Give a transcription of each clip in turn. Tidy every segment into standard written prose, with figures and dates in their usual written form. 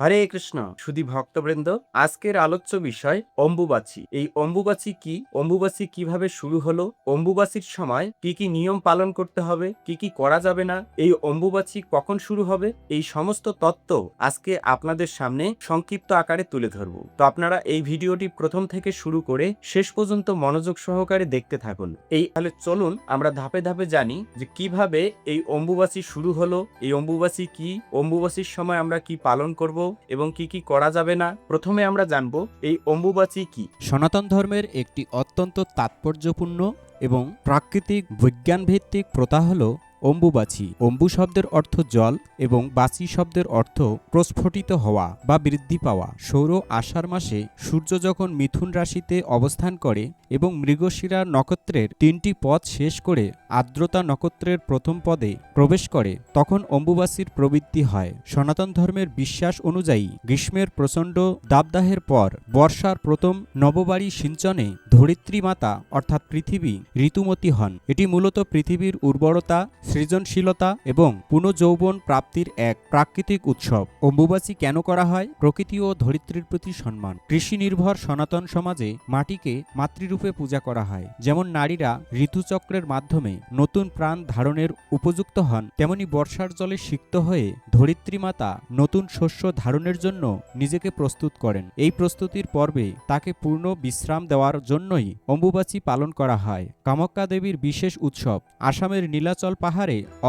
হরে কৃষ্ণ সুধী ভক্তবৃন্দ, আজকের আলোচ্য বিষয় অম্বুবাচী। এই অম্বুবাচী কি, অম্বুবাচী কিভাবে শুরু হলো, অম্বুবাচীর সময় কি কি নিয়ম পালন করতে হবে, কি কি করা যাবে না, এই অম্বুবাচী কখন শুরু হবে, এই সমস্ত তত্ত্ব আজকে আপনাদের সামনে সংক্ষিপ্ত আকারে তুলে ধরব। তো আপনারা এই ভিডিওটি প্রথম থেকে শুরু করে শেষ পর্যন্ত মনোযোগ সহকারে দেখতে থাকুন। তাহলে চলুন আমরা ধাপে ধাপে জানি যে কিভাবে এই অম্বুবাচী শুরু হলো, এই অম্বুবাচী কি, অম্বুবাচীর সময় আমরা কি পালন করব এবং কি কি করা যাবে না। প্রথমে আমরা জানব এই অম্বুবাচী কি। সনাতন ধর্মের একটি অত্যন্ত তাৎপর্যপূর্ণ এবং প্রাকৃতিক বিজ্ঞানভিত্তিক প্রথা হল অম্বুবাচী। অম্বু শব্দের অর্থ জল এবং বাচী শব্দের অর্থ প্রস্ফুটিত হওয়া বা বৃদ্ধি পাওয়া। সৌর আষাঢ় মাসে সূর্য যখন মিথুন রাশিতে অবস্থান করে এবং মৃগশিরা নক্ষত্রের ৩টি পদ শেষ করে আর্দ্রতা নক্ষত্রের প্রথম পদে প্রবেশ করে, তখন অম্বুবাচীর প্রবৃত্তি হয়। সনাতন ধর্মের বিশ্বাস অনুযায়ী গ্রীষ্মের প্রচণ্ড দাবদাহের পর বর্ষার প্রথম নববাড়ি সিঞ্চনে ধরিত্রী মাতা অর্থাৎ পৃথিবী ঋতুমতী হন। এটি মূলত পৃথিবীর উর্বরতা, সৃজনশীলতা এবং পুনঃযৌবন প্রাপ্তির এক প্রাকৃতিক উৎসব। অম্বুবাচী কেন করা হয়? প্রকৃতি ও ধরিত্রীর প্রতি সম্মান। কৃষি নির্ভর সনাতন সমাজে মাটিকে মাতৃরূপে পূজা করা হয়। যেমন নারীরা ঋতুচক্রের মাধ্যমে নতুন প্রাণ ধারণের উপযুক্ত হন, তেমনি বর্ষার জলে সিক্ত হয়ে ধরিত্রী মাতা নতুন শস্য ধারণের জন্য নিজেকে প্রস্তুত করেন। এই প্রস্তুতির পর্বে তাকে পূর্ণ বিশ্রাম দেওয়ার জন্যই অম্বুবাচী পালন করা হয়। কামাখ্যা দেবীর বিশেষ উৎসব। আসামের নীলাচল পাহাড়ে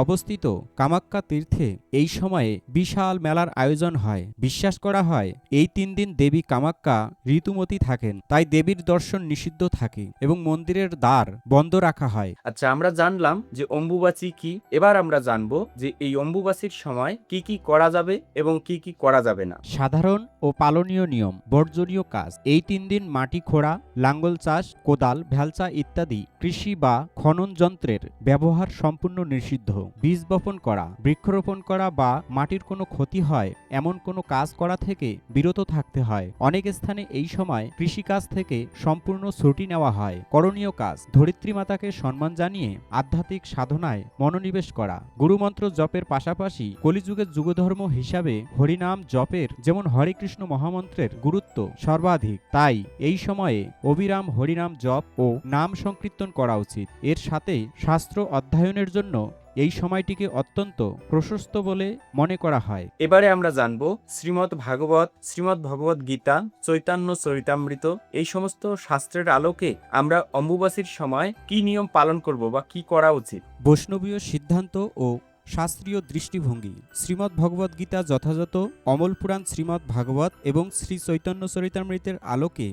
অবস্থিত কামাখ্যা তীর্থে এই সময়ে বিশাল মেলার আয়োজন হয়। বিশ্বাস করা হয় এই ৩ দিন দেবী কামাখ্যা ঋতুমতী থাকেন, তাই দেবীর দর্শন নিষিদ্ধ থাকে এবং মন্দিরের দ্বার বন্ধ রাখা হয়। আচ্ছা, আমরা জানলাম যে অম্বুবাচী কি। এবার আমরা জানবো যে এই অম্বুবাচীর সময় কি কি করা যাবে এবং কি কি করা যাবে না। সাধারণ ও পালনীয় নিয়ম। বর্জনীয় কাজ। এই ৩ দিন মাটি খোঁড়া, লাঙ্গল চাষ, কোদাল, ভ্যালচা ইত্যাদি কৃষি বা খনন যন্ত্রের ব্যবহার সম্পূর্ণ নিষিদ্ধ। বীজ বপন করা, বৃক্ষরোপণ করা বা মাটির কোনো ক্ষতি হয় এমন কোনো কাজ করা থেকে বিরত থাকতে হয়। অনেক স্থানে এই সময় কৃষিকাজ থেকে সম্পূর্ণ ছুটি নেওয়া হয়। করণীয় কাজ। ধরিত্রী মাতাকে সম্মান জানিয়ে আধ্যাত্মিক সাধনায় মনোনিবেশ করা। গুরুমন্ত্র জপের পাশাপাশি কলিযুগের যুগধর্ম হিসাবে হরিনাম জপের যেমন হরে কৃষ্ণ মহামন্ত্রের গুরুত্ব সর্বাধিক, তাই এই সময়ে অবিরাম হরিনাম জপ ও নাম সংকীর্তন করা উচিত। এর সাথে শাস্ত্র অধ্যয়নের জন্য এই সময়টিকে অত্যন্ত প্রশস্ত বলে মনে করা হয়। এবারে আমরা জানবো শ্রীমদ্ ভাগবত, শ্রীমদ্ ভগবত গীতা, চৈতন্য চরিতামৃত এই সমস্ত শাস্ত্রের আলোকে আমরা অম্বুবাচীর সময় কি নিয়ম পালন করব বা কি করা উচিত। বৈষ্ণবীয় সিদ্ধান্ত ও শাস্ত্রীয় দৃষ্টিভঙ্গি। শ্রীমদ্ ভগবত গীতা যথাযথ, অমল পুরাণ শ্রীমদ্ ভাগবত এবং শ্রী চৈতন্য চরিতামৃতের আলোকে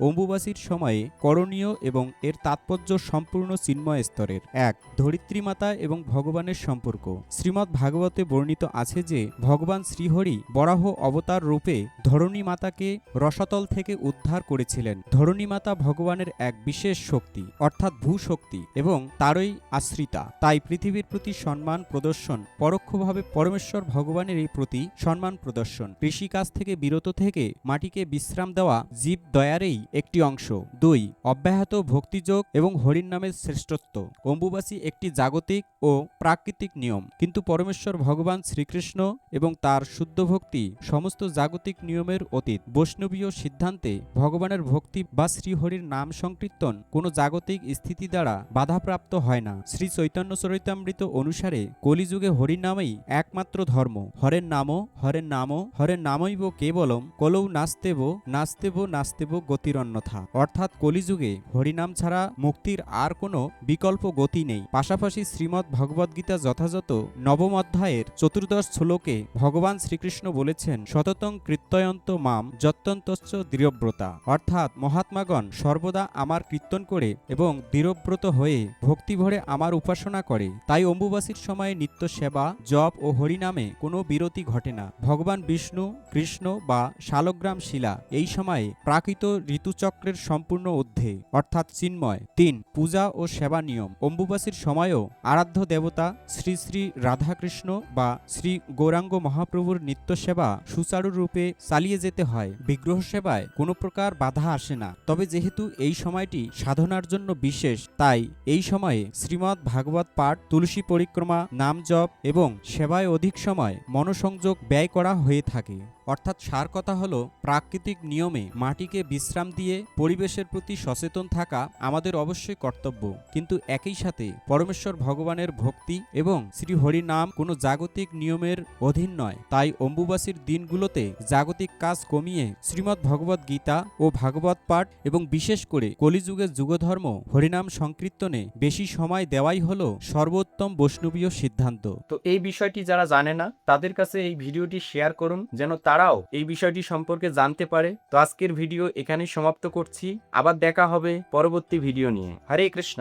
অম্বুবাচীর সময়ে করণীয় এবং এর তাৎপর্য সম্পূর্ণ চিন্ময় স্তরের। ১. ধরিত্রী মাতা এবং ভগবানের সম্পর্ক। শ্রীমদ্ ভাগবতে বর্ণিত আছে যে ভগবান শ্রীহরি বরাহ অবতার রূপে ধরণী মাতাকে রসাতল থেকে উদ্ধার করেছিলেন। ধরণী মাতা ভগবানের এক বিশেষ শক্তি অর্থাৎ ভূশক্তি এবং তারই আশ্রিতা, তাই পৃথিবীর প্রতি সম্মান প্রদর্শন পরোক্ষভাবে পরমেশ্বর ভগবানের এই প্রতি সম্মান প্রদর্শন। কৃষিকাজ থেকে বিরত থেকে মাটিকে বিশ্রাম দেওয়া জীব দয়ারেই একটি অংশ। ২. অব্যাহত ভক্তিযোগ এবং হরির নামের শ্রেষ্ঠত্ব। অম্বুবাচী একটি জাগতিক ও প্রাকৃতিক নিয়ম, কিন্তু পরমেশ্বর ভগবান শ্রীকৃষ্ণ এবং তার শুদ্ধ ভক্তি সমস্ত জাগতিক নিয়মের অতীত। বৈষ্ণবীয় সিদ্ধান্তে ভগবানের ভক্তি বা শ্রীহরির নাম সংকীর্তন কোনো জাগতিক স্থিতি দ্বারা বাধাপ্রাপ্ত হয় না। শ্রী চৈতন্য চরিতামৃত অনুসারে কলিযুগে হরির নামেই একমাত্র ধর্ম। হরের নামো হরের নামো হরের নামৈব কেবলম কলৌ নাস্তেব নাস্তেব নাস্তেব গতির অন্যথা, অর্থাৎ কলিযুগে হরিনাম ছাড়া মুক্তির আর কোনো বিকল্প গতি নেই। পাশাপাশি শ্রীমদ্ ভগবদ্গীতা যথাযথ নবম অধ্যায়ের 14 শ্লোকে ভগবান শ্রীকৃষ্ণ বলেছেন সততং কীর্তয়ন্ত মাম যত্যন্তশ্চ দৃঢ়ব্রতা, অর্থাৎ মহাত্মাগণ সর্বদা আমার কীর্তন করে এবং দৃঢ়ব্রত হয়ে ভক্তি ভরে আমার উপাসনা করে। তাই অম্বুবাচীর সময়ে নিত্য সেবা, জপ ও হরিনামে কোনো বিরতি ঘটে না। ভগবান বিষ্ণু, কৃষ্ণ বা শালগ্রাম শিলা এই সময়ে প্রাকৃত ঋতুচক্রের সম্পূর্ণ ঊর্ধ্বে অর্থাৎ চিন্ময়। ৩. পূজা ও সেবা নিয়ম। অম্বুবাচীর সময়ও আরাধ্য দেবতা শ্রী শ্রী রাধাকৃষ্ণ বা শ্রী গৌরাঙ্গ মহাপ্রভুর নিত্য সেবা সুচারুরূপে চালিয়ে যেতে হয়। বিগ্রহ সেবায় কোনো প্রকার বাধা আসে না। তবে যেহেতু এই সময়টি সাধনার জন্য বিশেষ, তাই এই সময়ে শ্রীমদ্ ভাগবত পাঠ, তুলসী পরিক্রমা, নাম জপ এবং সেবায় অধিক সময় মনোসংযোগ ব্যয় করা হয়ে থাকে। অর্থাৎ সার কথা হলো প্রাকৃতিক নিয়মে মাটিকে বিশ্রাম দিয়ে পরিবেশের প্রতি সচেতন থাকা আমাদের অবশ্যই কর্তব্য, কিন্তু একই সাথে পরমেশ্বর ভগবানের ভক্তি এবং শ্রী হরি নাম কোনো জাগতিক নিয়মের অধীন নয়। তাই অম্বুবাসীর দিনগুলোতে জাগতিক কাজ কমিয়ে শ্রীমদ্ ভগবদ গীতা ও ভাগবত পাঠ এবং বিশেষ করে কলিযুগের যুগধর্ম হরিনাম সংকীর্তনে বেশি সময় দেওয়াই হলো সর্বোত্তম বৈষ্ণবীয় সিদ্ধান্ত। তো এই বিষয়টি যারা জানে না তাদের কাছে এই ভিডিওটি শেয়ার করুন, যেন তারাও এই বিষয়টি সম্পর্কে জানতে পারে। তো আজকের ভিডিও এখানেই সমাপ্ত করছি, আবার দেখা হবে পরবর্তী ভিডিও নিয়ে। হরে কৃষ্ণ।